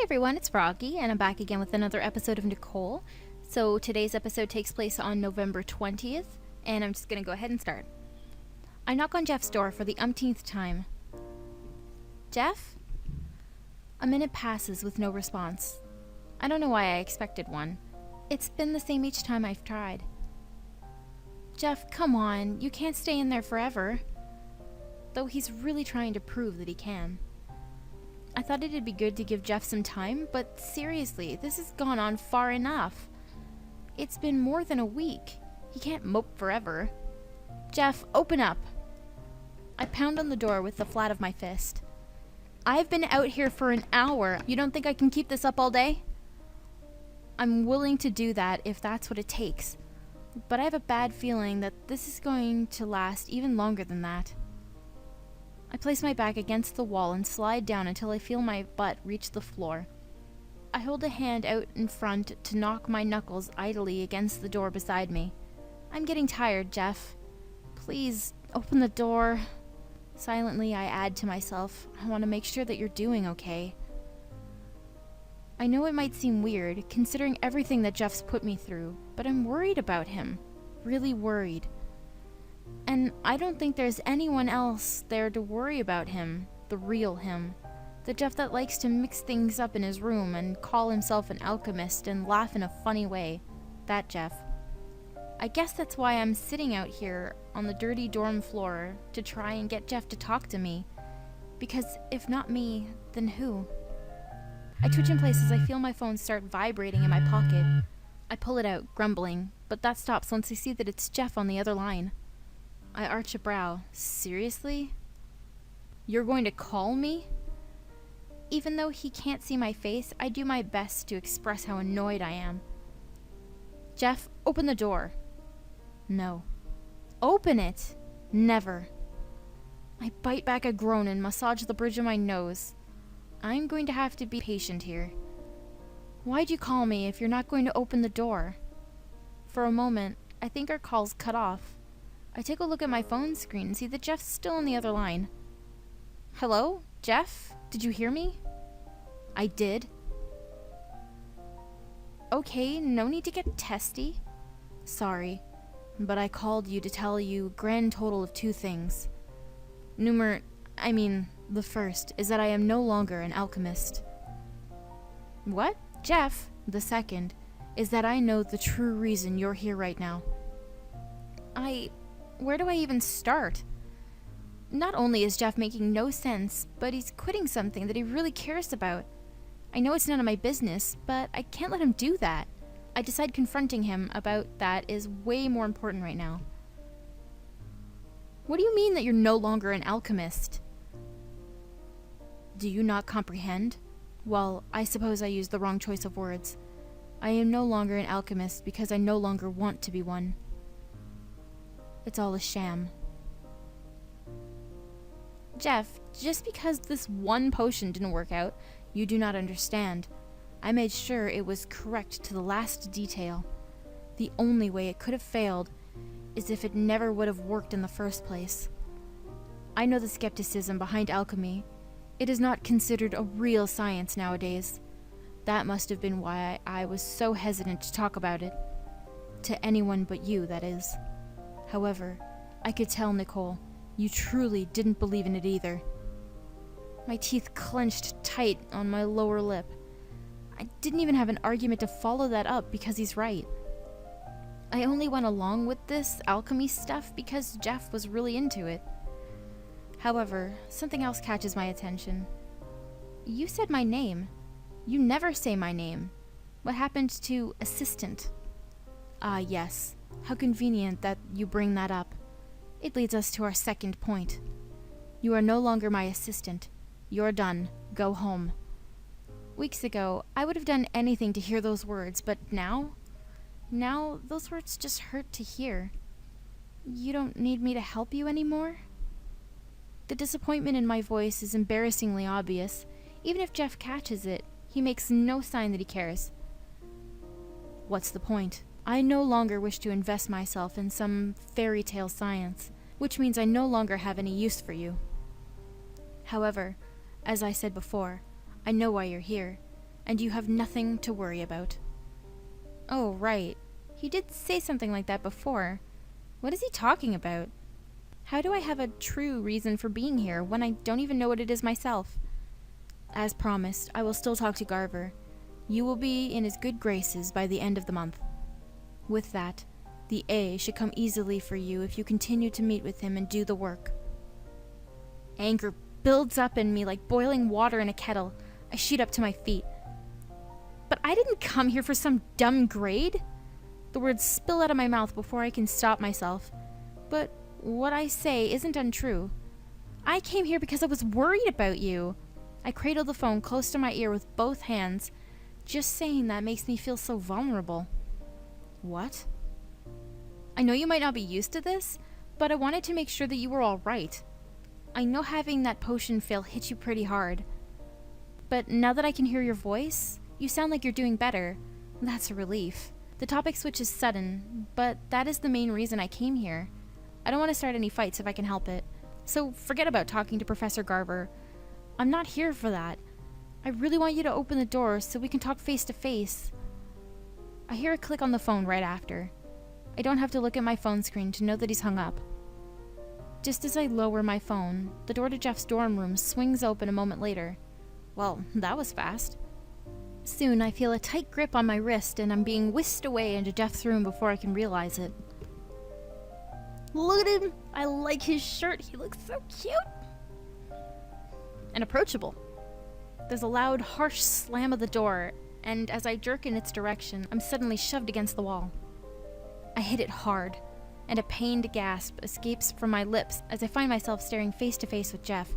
everyone, it's Froggy, and I'm back again with another episode of Nicole. So today's episode takes place on November 20th, and I'm just gonna go ahead and start. I knock on Jeff's door for the umpteenth time. Jeff? A minute passes with no response. I don't know why I expected one. It's been the same each time I've tried. Jeff, come on, you can't stay in there forever. Though he's really trying to prove that he can. I thought it'd be good to give Jeff some time, but seriously, this has gone on far enough. It's been more than a week. He can't mope forever. Jeff, open up. I pound on the door with the flat of my fist. I've been out here for an hour. You don't think I can keep this up all day? I'm willing to do that if that's what it takes. But I have a bad feeling that this is going to last even longer than that. I place my back against the wall and slide down until I feel my butt reach the floor. I hold a hand out in front to knock my knuckles idly against the door beside me. I'm getting tired, Jeff. Please, open the door. Silently, I add to myself, I want to make sure that you're doing okay. I know it might seem weird, considering everything that Jeff's put me through, but I'm worried about him. Really worried. And I don't think there's anyone else there to worry about him, the real him. The Jeff that likes to mix things up in his room and call himself an alchemist and laugh in a funny way. That Jeff. I guess that's why I'm sitting out here on the dirty dorm floor to try and get Jeff to talk to me. Because if not me, then who? I twitch in place as I feel my phone start vibrating in my pocket. I pull it out, grumbling, but that stops once I see that it's Jeff on the other line. I arch a brow. Seriously? You're going to call me? Even though he can't see my face, I do my best to express how annoyed I am. Jeff, open the door. No. Open it! Never. I bite back a groan and massage the bridge of my nose. I'm going to have to be patient here. Why'd you call me if you're not going to open the door? For a moment, I think our call's cut off. I take a look at my phone screen and see that Jeff's still on the other line. Hello? Jeff? Did you hear me? I did. Okay, no need to get testy. Sorry, but I called you to tell you a grand total of 2 things. The first is that I am no longer an alchemist. What? Jeff? The second is that I know the true reason you're here right now. Where do I even start? Not only is Jeff making no sense, but he's quitting something that he really cares about. I know it's none of my business, but I can't let him do that. I decide confronting him about that is way more important right now. What do you mean that you're no longer an alchemist? Do you not comprehend? Well, I suppose I used the wrong choice of words. I am no longer an alchemist because I no longer want to be one. It's all a sham. Jeff, just because this one potion didn't work out, you do not understand. I made sure it was correct to the last detail. The only way it could have failed is if it never would have worked in the first place. I know the skepticism behind alchemy. It is not considered a real science nowadays. That must have been why I was so hesitant to talk about it. To anyone but you, that is. However, I could tell, Nicole, you truly didn't believe in it either. My teeth clenched tight on my lower lip. I didn't even have an argument to follow that up because he's right. I only went along with this alchemy stuff because Jeff was really into it. However, something else catches my attention. You said my name. You never say my name. What happened to assistant? Ah, yes. How convenient that you bring that up. It leads us to our second point. You are no longer my assistant. You're done. Go home. Weeks ago, I would have done anything to hear those words, but now those words just hurt to hear. You don't need me to help you anymore? The disappointment in my voice is embarrassingly obvious. Even if Jeff catches it, he makes no sign that he cares. What's the point? I no longer wish to invest myself in some fairy tale science, which means I no longer have any use for you. However, as I said before, I know why you're here. and you have nothing to worry about. Oh, right. He did say something like that before. What is he talking about? How do I have a true reason for being here when I don't even know what it is myself? As promised, I will still talk to Garver. You will be in his good graces by the end of the month. With that, the A should come easily for you if you continue to meet with him and do the work. Anger builds up in me like boiling water in a kettle. I shoot up to my feet. But I didn't come here for some dumb grade. The words spill out of my mouth before I can stop myself. But what I say isn't untrue. I came here because I was worried about you. I cradle the phone close to my ear with both hands. Just saying that makes me feel so vulnerable. What? I know you might not be used to this, but I wanted to make sure that you were all right. I know having that potion fail hit you pretty hard. But now that I can hear your voice, you sound like you're doing better. That's a relief. The topic switch is sudden, but that is the main reason I came here. I don't want to start any fights if I can help it. So forget about talking to Professor Garver. I'm not here for that. I really want you to open the door so we can talk face to face. I hear a click on the phone right after. I don't have to look at my phone screen to know that he's hung up. Just as I lower my phone, the door to Jeff's dorm room swings open a moment later. Well, that was fast. Soon I feel a tight grip on my wrist and I'm being whisked away into Jeff's room before I can realize it. Look at him! I like his shirt, he looks so cute! And approachable. There's a loud, harsh slam of the door, and as I jerk in its direction, I'm suddenly shoved against the wall. I hit it hard, and a pained gasp escapes from my lips as I find myself staring face to face with Jeff.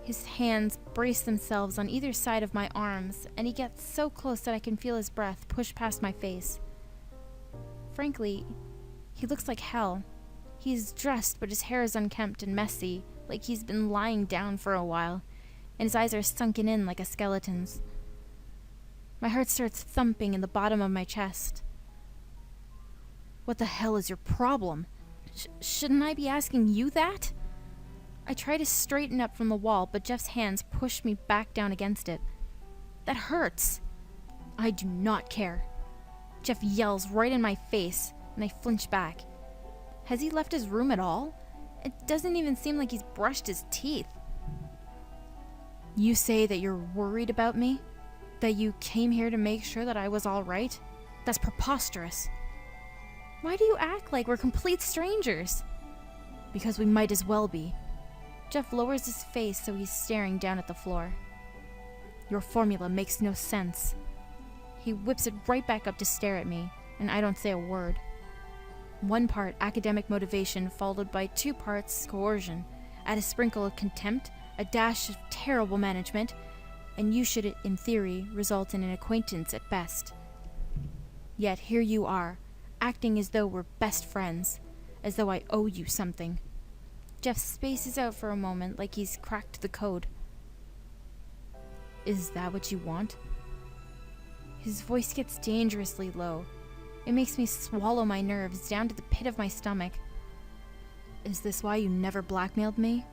His hands brace themselves on either side of my arms, and he gets so close that I can feel his breath push past my face. Frankly, he looks like hell. He's dressed, but his hair is unkempt and messy, like he's been lying down for a while, and his eyes are sunken in like a skeleton's. My heart starts thumping in the bottom of my chest. What the hell is your problem? Shouldn't I be asking you that? I try to straighten up from the wall, but Jeff's hands push me back down against it. That hurts. I do not care. Jeff yells right in my face, and I flinch back. Has he left his room at all? It doesn't even seem like he's brushed his teeth. You say that you're worried about me? That you came here to make sure that I was all right? That's preposterous. Why do you act like we're complete strangers? Because we might as well be. Jeff lowers his face so he's staring down at the floor. Your formula makes no sense. He whips it right back up to stare at me, and I don't say a word. 1 part academic motivation followed by 2 parts coercion, add a sprinkle of contempt, a dash of terrible management, and you should, in theory, result in an acquaintance at best. Yet here you are, acting as though we're best friends, as though I owe you something. Jeff spaces out for a moment like he's cracked the code. Is that what you want? His voice gets dangerously low. It makes me swallow my nerves down to the pit of my stomach. Is this why you never blackmailed me?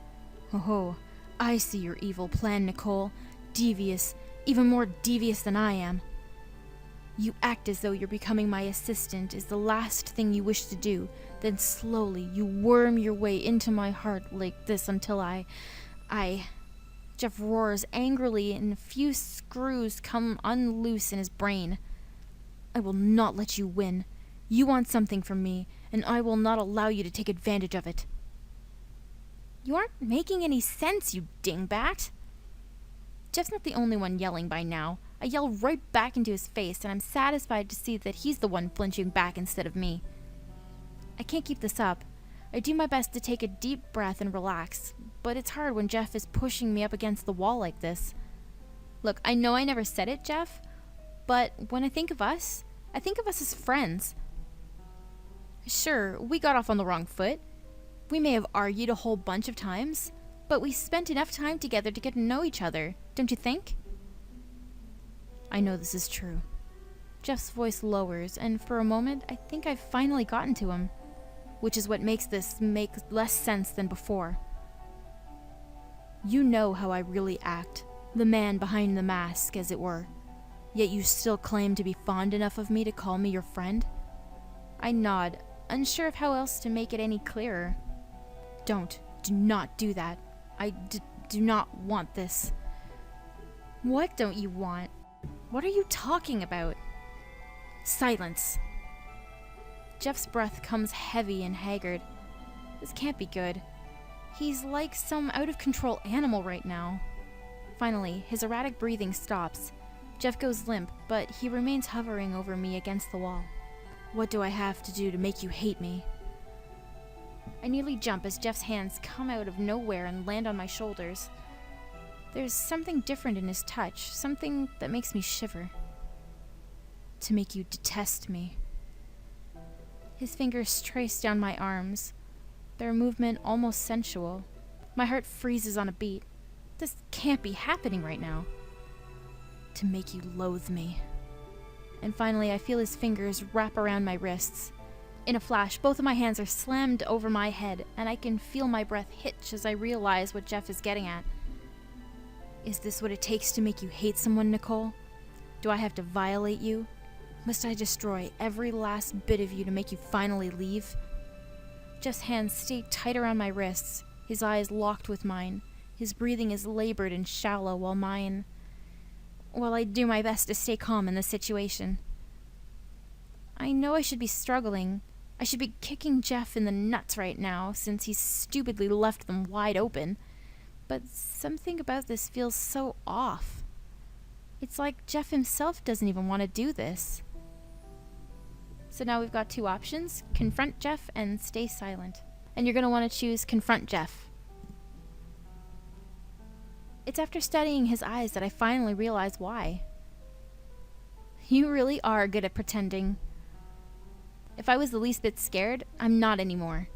Oh, I see your evil plan, Nicole. Devious, even more devious than I am. You act as though you're becoming my assistant is the last thing you wish to do. Then slowly you worm your way into my heart like this until I... Jeff roars angrily and a few screws come unloose in his brain. I will not let you win. You want something from me, and I will not allow you to take advantage of it. You aren't making any sense, you dingbat. Jeff's not the only one yelling by now. I yell right back into his face, and I'm satisfied to see that he's the one flinching back instead of me. I can't keep this up. I do my best to take a deep breath and relax, but it's hard when Jeff is pushing me up against the wall like this. Look, I know I never said it, Jeff, but when I think of us as friends. Sure, we got off on the wrong foot. We may have argued a whole bunch of times, but we spent enough time together to get to know each other, don't you think? I know this is true. Jeff's voice lowers, and for a moment, I think I've finally gotten to him, which is what makes this make less sense than before. You know how I really act. The man behind the mask, as it were. Yet you still claim to be fond enough of me to call me your friend? I nod, unsure of how else to make it any clearer. Do not do that. I do not want this. What don't you want? What are you talking about? Silence. Jeff's breath comes heavy and haggard. This can't be good. He's like some out-of-control animal right now. Finally, his erratic breathing stops. Jeff goes limp, but he remains hovering over me against the wall. What do I have to do to make you hate me? I nearly jump as Jeff's hands come out of nowhere and land on my shoulders. There's something different in his touch, something that makes me shiver. To make you detest me. His fingers trace down my arms, their movement almost sensual. My heart freezes on a beat. This can't be happening right now. To make you loathe me. And finally, I feel his fingers wrap around my wrists. In a flash, both of my hands are slammed over my head, and I can feel my breath hitch as I realize what Jeff is getting at. Is this what it takes to make you hate someone, Nicole? Do I have to violate you? Must I destroy every last bit of you to make you finally leave? Jeff's hands stay tight around my wrists, his eyes locked with mine. His breathing is labored and shallow while I do my best to stay calm in this situation. I know I should be struggling. I should be kicking Jeff in the nuts right now, since he's stupidly left them wide open. But something about this feels so off. It's like Jeff himself doesn't even want to do this. So now we've got two options: confront Jeff and stay silent. And you're going to want to choose confront Jeff. It's after studying his eyes that I finally realize why. You really are good at pretending. If I was the least bit scared, I'm not anymore.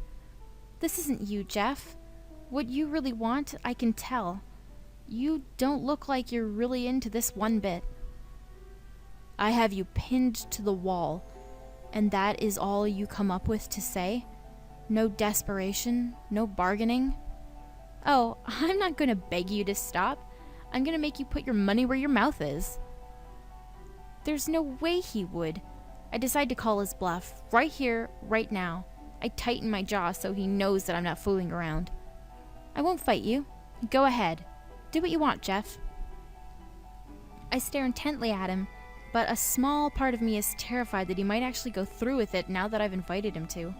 This isn't you, Jeff. What you really want, I can tell. You don't look like you're really into this one bit. I have you pinned to the wall, and that is all you come up with to say? No desperation, no bargaining? Oh, I'm not going to beg you to stop. I'm going to make you put your money where your mouth is. There's no way he would. I decide to call his bluff, right here, right now. I tighten my jaw so he knows that I'm not fooling around. I won't fight you. Go ahead. Do what you want, Jeff. I stare intently at him, but a small part of me is terrified that he might actually go through with it now that I've invited him to.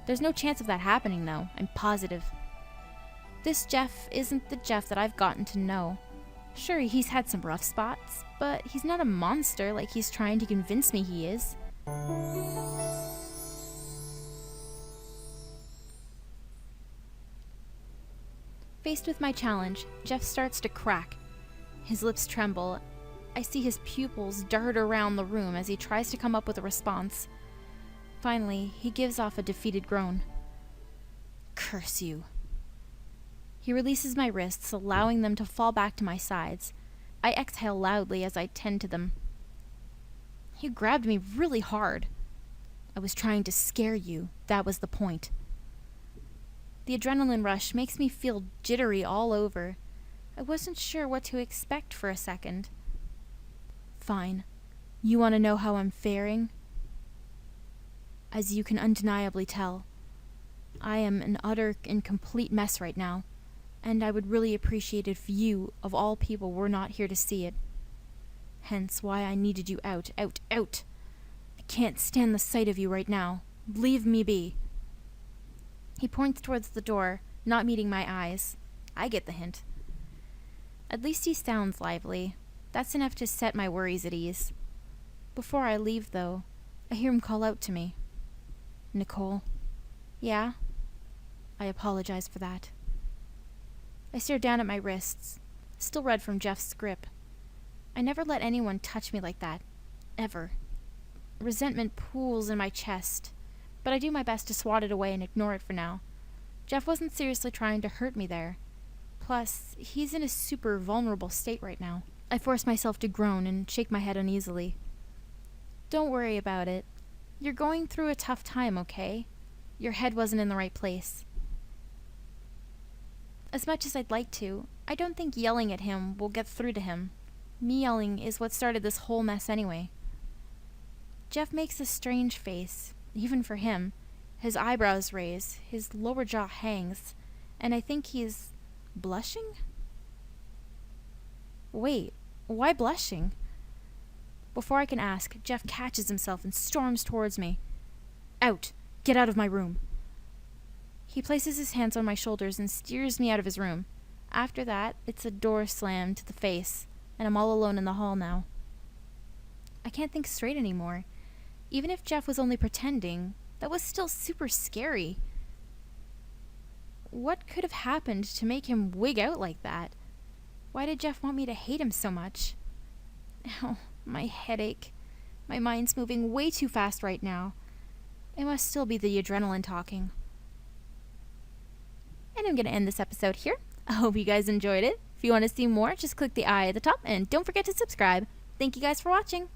There's no chance of that happening, though. I'm positive. This Jeff isn't the Jeff that I've gotten to know. Sure, he's had some rough spots, but he's not a monster like he's trying to convince me he is. Faced with my challenge, Jeff starts to crack. His lips tremble. I see his pupils dart around the room as he tries to come up with a response. Finally, he gives off a defeated groan. Curse you. He releases my wrists, allowing them to fall back to my sides. I exhale loudly as I tend to them. You grabbed me really hard. I was trying to scare you. That was the point. The adrenaline rush makes me feel jittery all over. I wasn't sure what to expect for a second. Fine. You want to know how I'm faring? As you can undeniably tell, I am an utter and complete mess right now, and I would really appreciate if you, of all people, were not here to see it. Hence why I needed you out. I can't stand the sight of you right now. Leave me be. He points towards the door, not meeting my eyes. I get the hint. At least he sounds lively. That's enough to set my worries at ease. Before I leave, though, I hear him call out to me. Nicole. Yeah? I apologize for that. I stare down at my wrists, still red from Jeff's grip. I never let anyone touch me like that. Ever. Resentment pools in my chest, but I do my best to swat it away and ignore it for now. Jeff wasn't seriously trying to hurt me there. Plus, he's in a super vulnerable state right now. I force myself to groan and shake my head uneasily. Don't worry about it. You're going through a tough time, okay? Your head wasn't in the right place. As much as I'd like to, I don't think yelling at him will get through to him. Me yelling is what started this whole mess anyway. Jeff makes a strange face, even for him. His eyebrows raise, his lower jaw hangs, and I think he's blushing? Wait, why blushing? Before I can ask, Jeff catches himself and storms towards me. Out! Get out of my room! He places his hands on my shoulders and steers me out of his room. After that, it's a door slam to the face, and I'm all alone in the hall now. I can't think straight anymore. Even if Jeff was only pretending, that was still super scary. What could have happened to make him wig out like that? Why did Jeff want me to hate him so much? Ow, my headache. My mind's moving way too fast right now. It must still be the adrenaline talking. And I'm going to end this episode here. I hope you guys enjoyed it. If you want to see more, just click the eye at the top and don't forget to subscribe. Thank you guys for watching.